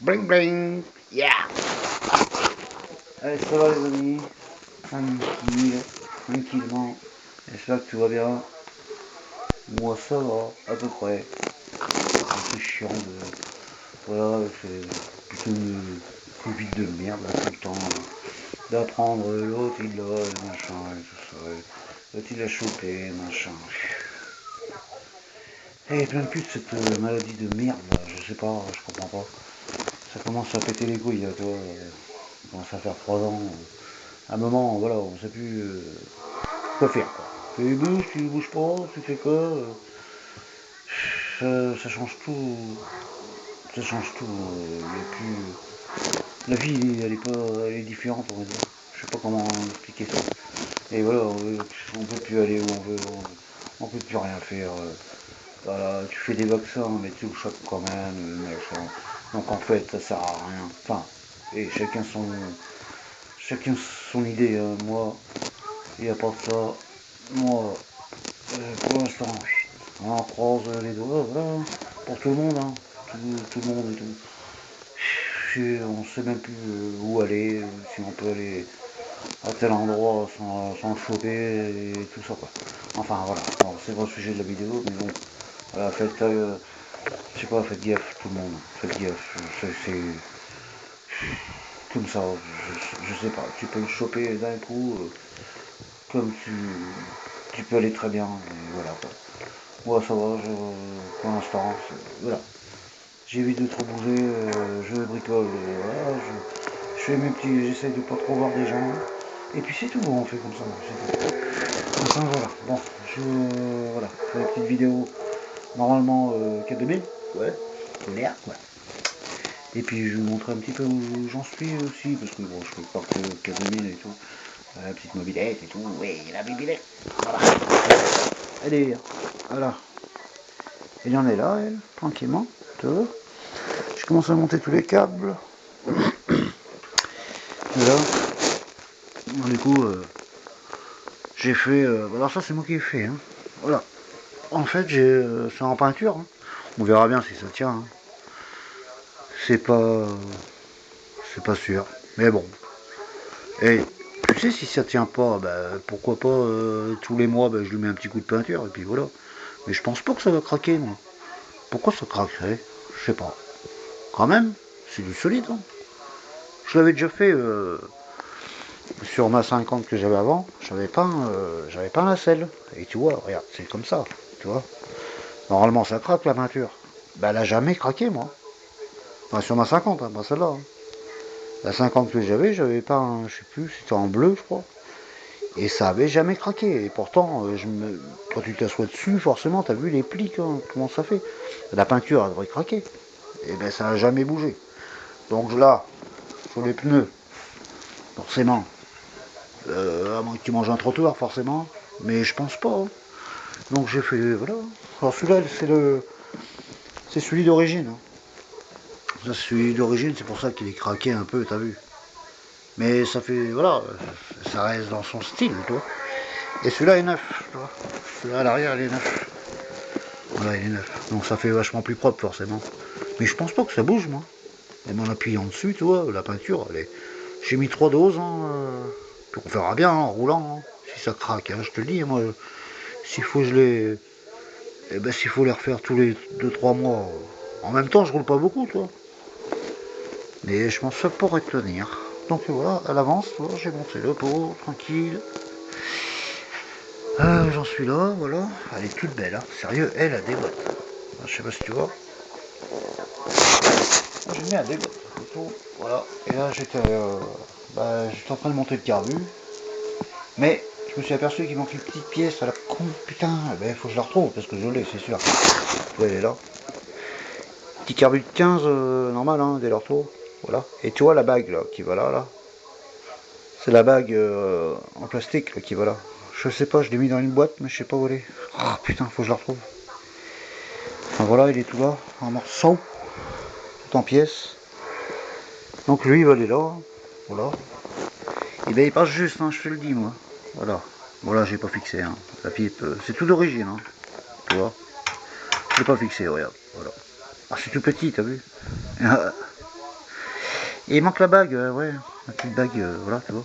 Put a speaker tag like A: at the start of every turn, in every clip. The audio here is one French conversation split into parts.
A: Bling bling. Yeah. Allez, ça va les amis. Tranquille. Tranquillement. J'espère que tout va bien. Moi ça va, à peu près. C'est chiant de... Voilà, c'est plutôt une Covid de merde là, tout le temps. D'apprendre l'autre il l'a, machin, et tout ça. L'autre il a chopé, machin. Et plein de cul de cette maladie de merde là, je sais pas, je comprends pas. Ça commence à péter les couilles, toi. Ça commence à faire 3 ans. À un moment, voilà, on sait plus quoi faire, quoi. Tu bouges pas, tu fais quoi ça change tout. Ça change tout. Y a plus... La vie, elle est pas, elle est différente, on va dire. Je sais pas comment expliquer ça. Et voilà, on peut plus aller où on veut, on peut plus rien faire. Voilà, tu fais des vaccins, mais tu le choques quand même, machin. Donc en fait, ça sert à rien. Enfin, et chacun son idée. Moi, il n'y a pas de ça. Moi, pour l'instant, on en croise les doigts, voilà, pour tout le monde, hein. Tout le monde et tout. On sait même plus où aller, si on peut aller à tel endroit sans le choper et tout ça, quoi. Enfin voilà, bon, c'est pas le sujet de la vidéo, mais bon, voilà, je sais pas, faites gaffe tout le monde, faites gaffe, c'est comme ça, je sais pas, tu peux le choper d'un coup, comme tu peux aller très bien, et voilà quoi. Moi ça va, pour l'instant, voilà. J'évite de trop bouger, je bricole, voilà, je fais mes petits, j'essaye de pas trop voir des gens, et puis c'est tout, on fait comme ça, c'est tout. Enfin voilà, bon, voilà, je fais une petite vidéo, normalement 4 2000, ouais, merde quoi. Et puis je vous montrer un petit peu où j'en suis aussi, parce que bon, je fais pas que 4 2000 et tout, la petite mobilette et tout, oui, la mobilette, voilà. Elle voilà, elle en est là, elle, tranquillement, tu vois. Je commence à monter tous les câbles, là, bon, du coup, j'ai fait, alors ça c'est moi qui ai fait, hein. Voilà, en fait c'est en peinture, hein. On verra bien si ça tient, hein. C'est pas, c'est pas sûr, mais bon. Et tu sais si ça tient pas, bah, pourquoi pas tous les mois, bah, je lui mets un petit coup de peinture et puis voilà. Mais je pense pas que ça va craquer, moi. Pourquoi ça craquerait? Je sais pas. Quand même, c'est du solide, hein. Je l'avais déjà fait sur ma 50 que j'avais avant, j'avais pas un nacelle. Et tu vois, regarde, c'est comme ça, tu vois. Normalement ça craque la peinture. Bah elle a jamais craqué moi. Enfin, sur ma 50, hein, pas celle-là, hein. La 50 que j'avais pas un, je sais plus, c'était en bleu je crois. Et ça avait jamais craqué. Et pourtant, quand tu t'assois dessus, forcément, t'as vu les plis, comment ça fait. La peinture, elle devrait craquer. Et ben ça n'a jamais bougé. Donc là, sur les pneus, forcément, à moins que tu manges un trottoir, forcément. Mais je pense pas, hein. Donc j'ai fait, voilà. Alors celui-là, c'est celui d'origine, hein. Ça, c'est celui d'origine, c'est pour ça qu'il est craqué un peu, t'as vu. Mais ça fait, voilà, ça reste dans son style, toi. Et celui-là est neuf, tu vois. Celui-là à l'arrière, il est neuf. Voilà, il est neuf. Donc ça fait vachement plus propre, forcément. Mais je pense pas que ça bouge, moi. Même en appuyant dessus, tu vois, la peinture, elle est... J'ai mis 3 doses, hein. Puis on verra bien, hein, en roulant, hein, si ça craque, hein, je te le dis, moi. S'il faut, je les... Eh ben, s'il faut les refaire tous les 2 3 mois. En même temps, je roule pas beaucoup, toi. Mais je pense que ça pourrait tenir. Donc voilà, à l'avance, j'ai monté le pot, tranquille. J'en suis là, voilà. Elle est toute belle, hein. Sérieux, elle a des bottes. Je sais pas si tu vois. J'ai mis un dégoût. Voilà. Et là j'étais en train de monter le carbu. Mais je me suis aperçu qu'il manque une petite pièce à la con. Putain, il faut que je la retrouve parce que je l'ai, c'est sûr. Ouais, elle est là. Petit carbu de 15 normal, hein, dès leur tour. Voilà. Et tu vois la bague là qui va là. C'est la bague en plastique là, qui va là. Je sais pas, je l'ai mis dans une boîte, mais je sais pas où elle est. Oh putain, faut que je la retrouve. Enfin, voilà, il est tout là, en morceaux, tout en pièces. Donc lui, il va aller là. Voilà. Et bien il passe juste, hein, je te le dis moi. Voilà. Bon là j'ai pas fixé, hein. La pipe, c'est tout d'origine, hein. Tu vois. Je l'ai pas fixé, regarde. Voilà. Ah c'est tout petit, t'as vu. Et il manque la bague, ouais, la petite bague, voilà, tu vois.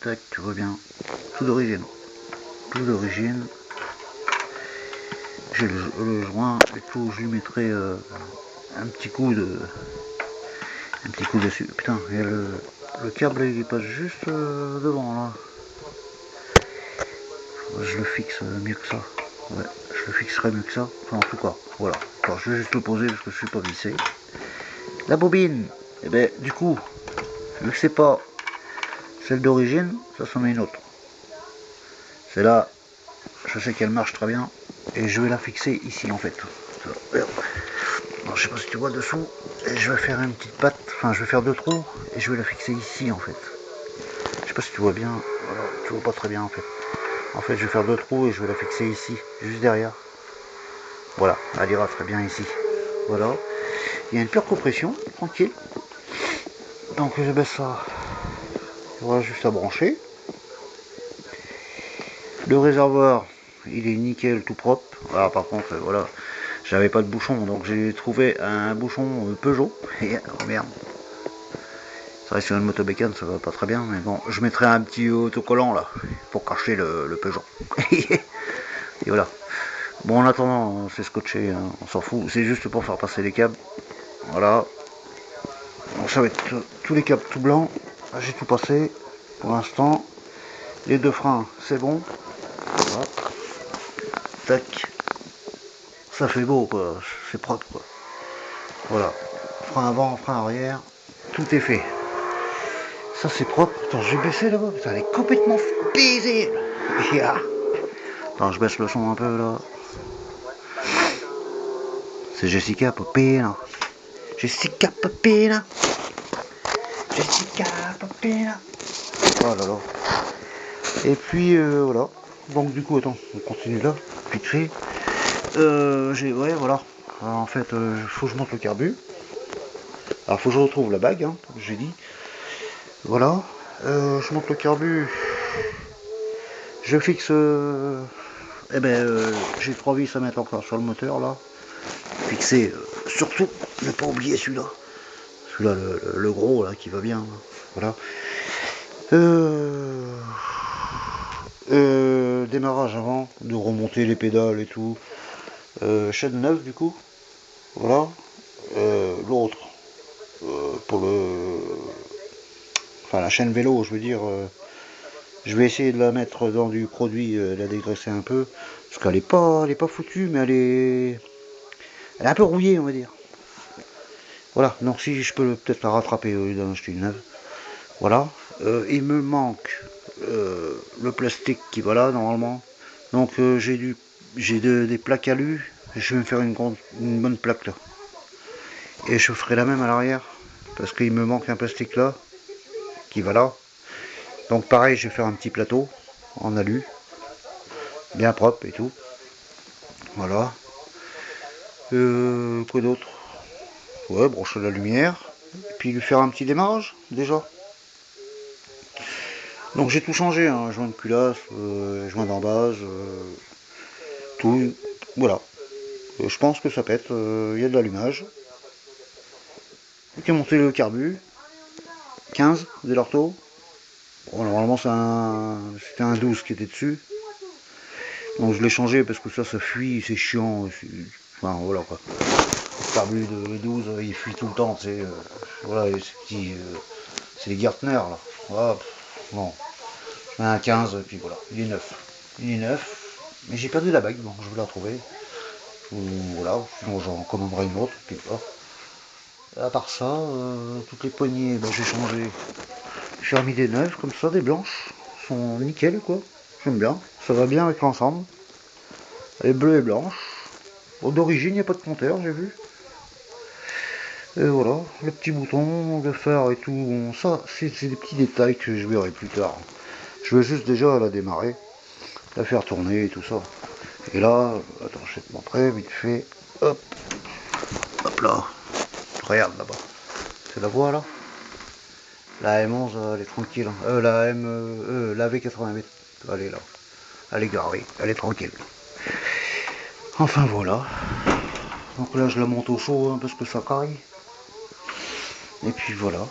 A: Tac, tu vois bien. Tout d'origine. Tout d'origine. J'ai le joint et tout, je lui mettrai un petit coup dessus. Putain, et le câble il passe juste devant là. Je le fixe mieux que ça. Ouais, je le fixerai mieux que ça. Enfin, en tout cas, voilà. Alors, je vais juste le poser parce que je suis pas vissé. La bobine, et eh ben du coup, vu que c'est pas celle d'origine, ça s'en est une autre. C'est là, je sais qu'elle marche très bien et je vais la fixer ici en fait. Alors, je sais pas si tu vois dessous, et je vais faire une petite patte, enfin je vais faire deux trous et je vais la fixer ici en fait. Je sais pas si tu vois bien, voilà, tu vois pas très bien en fait. En fait je vais faire deux trous et je vais la fixer ici, juste derrière. Voilà, elle ira très bien ici. Voilà. Il y a une pure compression, tranquille. Donc je baisse ça. Voilà, juste à brancher. Le réservoir, il est nickel, tout propre. Alors, par contre, voilà, j'avais pas de bouchon, donc j'ai trouvé un bouchon Peugeot. Et oh merde. C'est vrai, sur une motobécane, ça va pas très bien, mais bon, je mettrai un petit autocollant là, pour cacher le Peugeot. Et voilà. Bon, en attendant, c'est scotché, hein, on s'en fout. C'est juste pour faire passer les câbles. Voilà. Donc ça va être tous les câbles tout blancs. J'ai tout passé pour l'instant. Les deux freins, c'est bon. Voilà. Tac. Ça fait beau quoi, c'est propre quoi. Voilà. Frein avant, frein arrière, tout est fait. Ça c'est propre. Attends, je vais baisser là-bas. Putain, elle est complètement baisée. Yeah. Attends, je baisse le son un peu là. C'est Jessica Popina. Jessica Popina. Jessica Popina. Oh là là. Et puis voilà. Donc du coup, attends, on continue là, vite fait. Ouais, voilà. Alors, en fait, faut que je monte le carbu. Alors, faut que je retrouve la bague, hein, comme j'ai dit. Voilà. Je monte le carbu. Je fixe. J'ai trois vis à mettre encore sur le moteur là. Fixer. Surtout, ne pas oublier celui-là. Celui-là, le gros là, qui va bien. Là. Voilà. Démarrage avant, de remonter les pédales et tout. Chaîne neuve du coup. Voilà. L'autre. Pour le. Enfin la chaîne vélo, je veux dire. Je vais essayer de la mettre dans du produit, la dégraisser un peu. Parce qu'elle est pas foutue, mais elle est un peu rouillée, on va dire. Voilà, donc si je peux peut-être la rattraper au lieu d'en acheter une neuve. Voilà. Il me manque le plastique qui va là, normalement. Donc j'ai des plaques alu. Je vais me faire une bonne plaque là. Et je ferai la même à l'arrière. Parce qu'il me manque un plastique là, qui va là. Donc pareil, je vais faire un petit plateau en alu. Bien propre et tout. Voilà. Quoi d'autre? Ouais, brancher la lumière. Et puis lui faire un petit démarrage, déjà. Donc j'ai tout changé, hein, joint de culasse, joint d'embase, tout. Voilà. Je pense que ça pète, il y a de l'allumage. Ok, monter le carbu. 15 dès l'ortho. Bon, normalement c'était un 12 qui était dessus. Donc je l'ai changé parce que ça fuit, c'est chiant. Enfin voilà quoi. Le carbu de 12, il fuit tout le temps, tu sais. Voilà, c'est les Gartner là. Voilà, bon, je mets un 15, et puis voilà, il est neuf. Il est neuf, mais j'ai perdu la bague, bon, je vais la retrouver. Ou voilà, sinon j'en commanderai une autre, puis voilà. À part ça, toutes les poignées, ben, j'ai changé. J'ai remis des neuves comme ça, des blanches. Elles sont nickel quoi. J'aime bien. Ça va bien avec l'ensemble. Elle est bleue et blanche. Bon, d'origine, il n'y a pas de compteur, j'ai vu. Et voilà, le petit bouton, le phare et tout. Bon, ça, c'est des petits détails que je verrai plus tard. Je veux juste déjà la démarrer, la faire tourner et tout ça. Et là, attends, je vais te montrer vite fait. Hop, hop là. Regarde là-bas. C'est la voie là. La M11, elle est tranquille. La V88, elle est là. Elle est garée, elle est tranquille. Enfin voilà. Donc là, je la monte au chaud hein, parce que ça caille. Et puis voilà.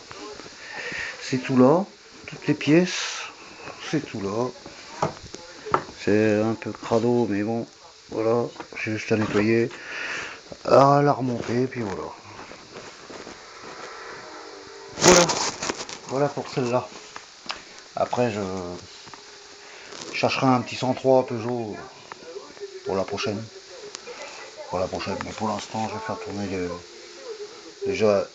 A: C'est tout là. Toutes les pièces. C'est tout là. C'est un peu crado, mais bon. Voilà. J'ai juste à nettoyer. À la remonter. Et puis voilà. Voilà. Voilà pour celle-là. Après, je chercherai un petit 103 Peugeot pour la prochaine. Mais pour l'instant, je vais faire tourner déjà,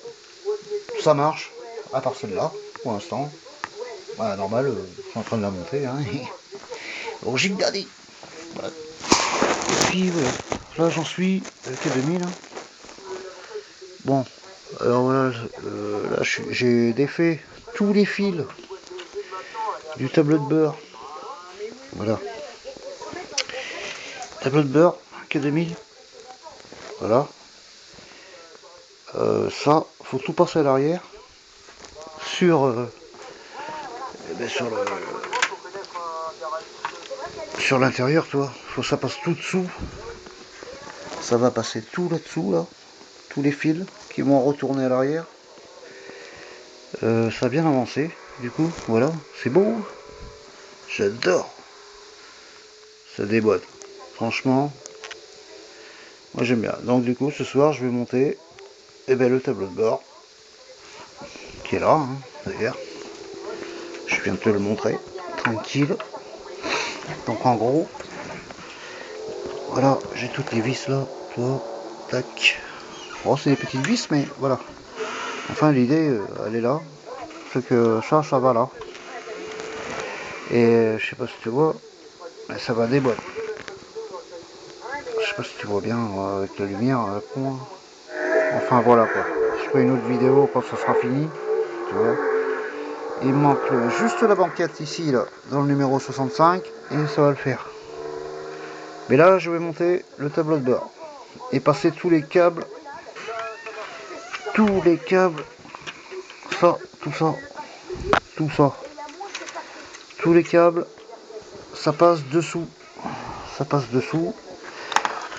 A: ça marche, à part celle-là, pour l'instant. Voilà, normal, je suis en train de la monter. Hein. Logique daddy. Voilà. Et puis, voilà. Là, j'en suis avec les 2000. Bon, alors voilà, là, j'ai défait tous les fils du tableau de beurre. Voilà. Tableau de beurre, K2000. Voilà. Ça, faut tout passer à l'arrière. Sur, sur l'intérieur, tu vois. Faut que ça passe tout dessous. Ça va passer tout là-dessous, là. Tous les fils qui vont retourner à l'arrière. Ça a bien avancé. Du coup, voilà. C'est beau. J'adore. Ça déboîte. Franchement, moi j'aime bien. Donc du coup, ce soir, je vais monter le tableau de bord. Qui est là, hein, d'ailleurs. Je viens de te le montrer. Tranquille. Donc en gros, voilà, j'ai toutes les vis là. Toi, tac. Bon, c'est des petites vis, mais voilà. Enfin, l'idée, elle est là. C'est que ça va là. Et je sais pas si tu vois, mais ça va déboîter. Je sais pas si tu vois bien avec la lumière à la con. Enfin voilà quoi. Je ferai une autre vidéo quand ça sera fini. Tu vois. Il me manque juste la banquette ici là, dans le numéro 65 et ça va le faire. Mais là je vais monter le tableau de bord et passer tous les câbles, ça, tout ça, tous les câbles, ça passe dessous.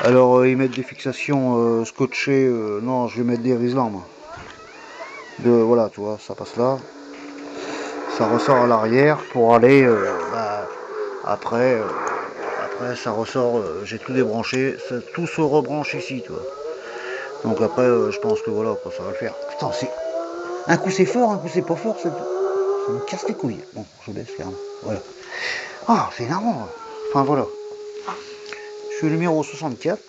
A: Alors ils mettent des fixations scotchées, non je vais mettre des Risland moi. Voilà tu vois, ça passe là, ça ressort à l'arrière pour aller après, ça ressort, j'ai tout débranché, tout se rebranche ici tu vois. Donc après je pense que voilà quoi, ça va le faire. Putain, c'est un coup c'est fort, un coup c'est pas fort, ça me casse les couilles. Bon, je baisse carrément. Voilà. Ah, c'est énervant. Enfin voilà. Je suis numéro 64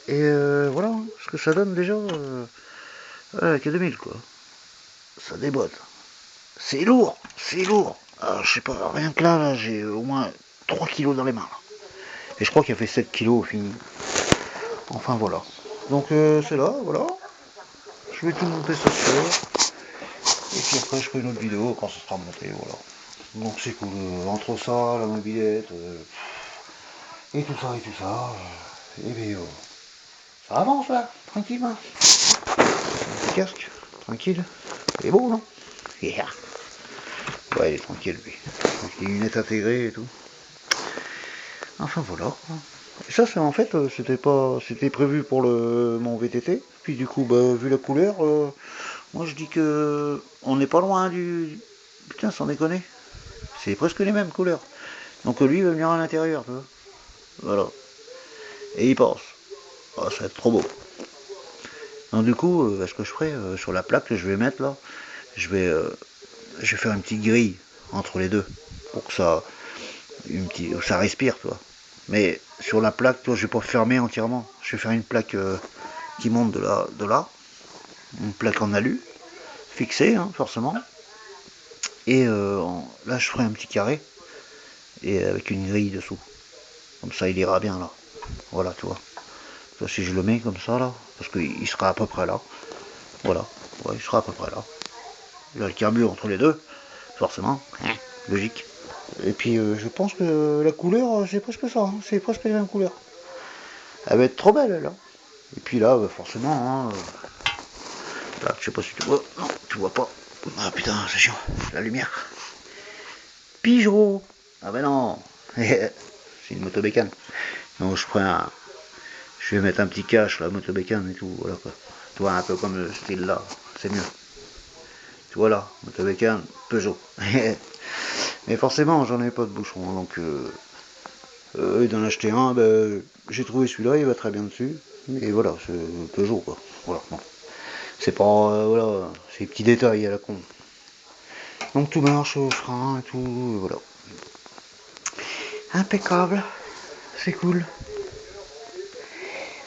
A: et voilà ce que ça donne déjà avec 2000 quoi. Ça déboîte. C'est lourd, c'est lourd. Je sais pas, rien que là j'ai au moins 3 kilos dans les mains. Là. Et je crois qu'il a fait 7 kilos au fini. Enfin voilà. Donc c'est là, voilà. Je vais tout monter ce soir. Et puis après je ferai une autre vidéo quand ça sera monté, voilà. Donc c'est cool. Entre ça, la mobilette, et tout ça, et bien ça avance là, tranquillement. Le casque, tranquille. Il est beau, non? Yeah. Ouais, il est tranquille lui. Avec les lunettes intégrées et tout. Enfin voilà. Et ça c'est en fait c'était prévu pour mon VTT. Puis du coup bah vu la couleur, moi je dis que on n'est pas loin du. Putain sans déconner. C'est presque les mêmes couleurs. Donc lui il va venir à l'intérieur, tu vois. Voilà. Et il passe. Oh, ça va être trop beau. Donc du coup, ce que je ferai sur la plaque que je vais mettre là, je vais, je vais faire une petite grille entre les deux pour que ça respire, toi. Mais sur la plaque, toi, je vais pas fermer entièrement. Je vais faire une plaque qui monte de là, une plaque en alu, fixée, hein, forcément. Et là, je ferai un petit carré et avec une grille dessous. Comme ça, il ira bien là. Voilà, tu vois. Ça, si je le mets comme ça là, parce qu'il sera à peu près là. Voilà, ouais, il sera à peu près là. Il y a le carbure entre les deux, forcément, logique. Et puis je pense que la couleur, c'est presque ça, hein, c'est presque les mêmes couleurs. Elle va être trop belle, elle. Hein. Et puis là, forcément, hein, là, je sais pas si tu vois. Non, tu vois pas. Ah putain, c'est chiant, la lumière. Pigeot. Ah ben non, c'est une motobécane. Donc je vais mettre un petit cache, la motobécane et tout, voilà quoi. Tu vois, un peu comme le style là, c'est mieux. Voilà, avec un Peugeot. Mais forcément, j'en ai pas de bouchon, donc d'en acheter un, ben, j'ai trouvé celui-là, il va très bien dessus. Et voilà, c'est Peugeot, quoi. Voilà, bon. C'est pas, voilà, c'est des petits détails à la con. Donc tout marche, frein et tout, voilà. Impeccable, c'est cool.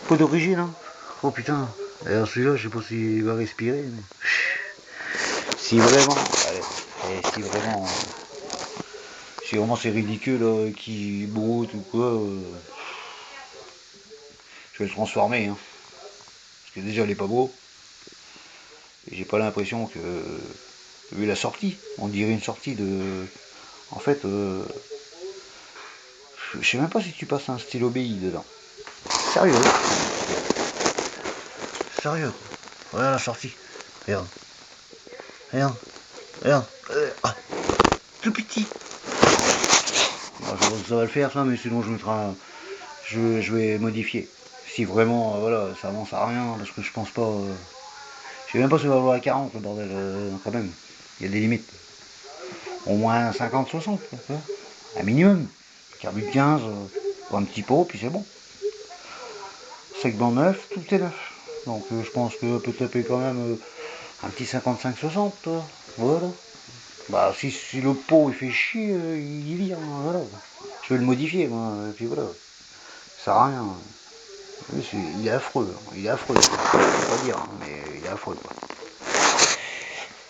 A: Pas d'origine, hein. Oh putain, alors celui-là, je sais pas s'il va respirer, mais... Si vraiment, allez, si vraiment c'est ridicule, qui broute ou quoi, je vais le transformer, hein. Parce que déjà, il est pas beau. Et j'ai pas l'impression que, vu la sortie, on dirait une sortie de... En fait, je sais même pas si tu passes un stylo BI dedans. Sérieux. Sérieux. Regarde la sortie. Regarde. Regarde. Regarde. Ah, tout petit. Alors, je pense que ça va le faire ça, mais sinon je mettrai je vais modifier. Si vraiment, voilà, ça avance à rien, parce que je pense pas... je sais même pas si ça va valoir à 40 le bordel, quand même. Il y a des limites. Au moins 50-60, un minimum. Carbure 15, pour un petit pot, puis c'est bon. Segment neuf, tout est neuf. Donc je pense que peut taper quand même un petit 55-60, voilà. Bah si le pot il fait chier, il vire, voilà. Je vais le modifier, moi, et puis voilà. Ça sert à rien. Il est affreux, il est affreux. Je peux pas dire, hein, mais il est affreux, quoi.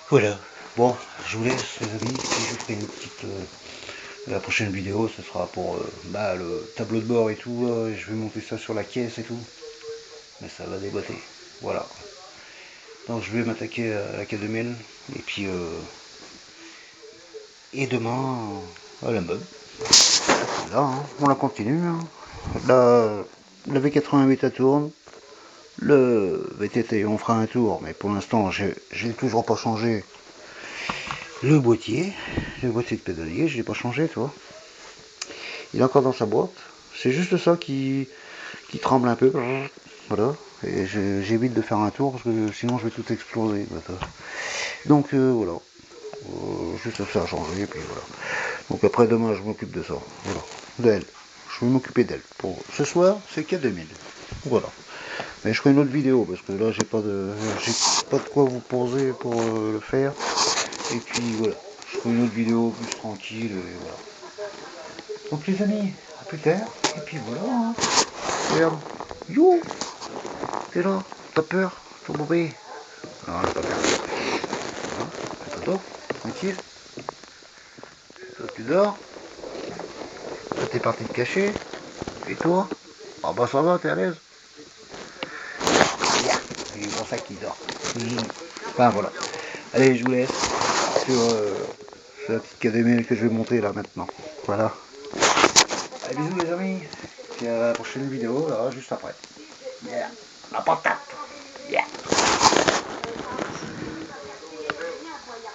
A: Voilà. Bon, je vous laisse, les amis, puis je ferai une petite... la prochaine vidéo, ce sera pour le tableau de bord et tout. Je vais monter ça sur la caisse et tout. Mais ça va déboîter. Voilà. Donc je vais m'attaquer à la K2000. Et puis... et demain, à la meuble. Là, hein, on la continue. Hein. La V88 elle tourne. Le VTT, on fera un tour, mais pour l'instant, j'ai toujours pas changé le boîtier de pédalier, je l'ai pas changé, tu vois. Il est encore dans sa boîte. C'est juste ça qui tremble un peu. Voilà. Et j'évite de faire un tour parce que sinon je vais tout exploser. Donc voilà. Juste ça à changer, et puis voilà. Donc après demain je m'occupe de ça. Voilà. D'elle. Je vais m'occuper d'elle. Pour ce soir, c'est K2000. Voilà. Mais je ferai une autre vidéo parce que là j'ai pas de quoi vous poser pour le faire. Et puis voilà. Je ferai une autre vidéo plus tranquille et voilà. Donc les amis, à plus tard. Et puis voilà. Hein. Regarde. You. T'es là. T'as peur, ton bébé. Non, elle a pas peur. Voilà. Toto, tranquille. Toi tu dors. Toi t'es parti te cacher. Et toi? Ah bah ça va, t'es à l'aise. C'est pour ça qu'il dort. Enfin voilà. Allez, je vous laisse sur la petite KDML que je vais monter là maintenant. Voilà. Allez, bisous les amis. Puis à la prochaine vidéo, là, juste après. Yeah. La patate.